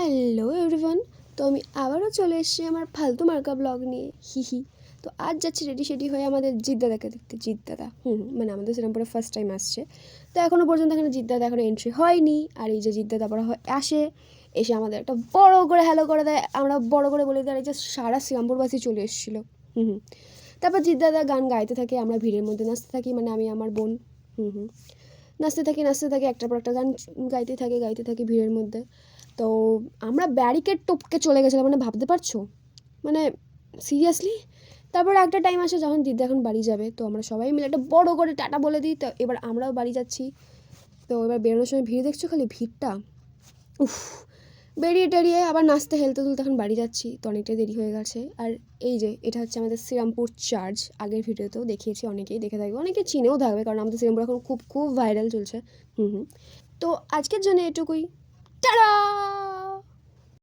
Hello everyone. তো আমি আবারও চলে এসেছি আমার ফালতু মার্কা ব্লগ নিয়ে, হি। তো আজ যাচ্ছি রেডি হয়ে আমাদের জিদ্দাদাকে দেখতে। জিদ্দাদা মানে আমাদের শ্রীরামপুরে ফার্স্ট টাইম আসছে। তো এখনও পর্যন্ত এখানে জিদ্দাদা এখনও এন্ট্রি হয়নি। আর এই যে জিদ্দাদা আবার আসে, এসে আমাদের একটা বড় করে হ্যালো করে দেয়। আমরা বড় করে বলে দিই, আর এই যে সারা শ্রীরামপুরবাসী চলে এসেছিলো। তারপর জিদ্দাদা গান গাইতে থাকে, আমরা ভিড়ের মধ্যে নাচতে থাকি, মানে আমি আমার বোন নাচতে থাকি একটার পর একটা গান গাইতে থাকি ভিড়ের মধ্যে। তো আমরা ব্যারিকেড টপকে চলে গেছিলাম, মানে ভাবতে পারছো, মানে সিরিয়াসলি। তারপর একটা টাইম আসে যখন দিদি এখন বাড়ি যাবে, তো আমরা সবাই মিলে একটা বড় করে টাটা বলে দিই। তো এবার আমরাও বাড়ি যাচ্ছি। তো এবার বেরোনোর সময় ভিড় দেখছো, খালি ভিড়টা, উফ। বেরিয়ে টেরিয়ে আবার নাচতে হেলতে তুলতে এখন বাড়ি যাচ্ছি, তো অনেকটাই দেরি হয়ে গেছে। আর এই যে এটা হচ্ছে আমাদের শ্রীরামপুর চার্চ। আগের ভিডিওতেও দেখিয়েছি, অনেকেই দেখে থাকবে, অনেকে চিনেও থাকবে, কারণ আমাদের শ্রীরামপুর এখন খুব ভাইরাল চলছে। তো আজকের জন্য এটুকুই। টাটা।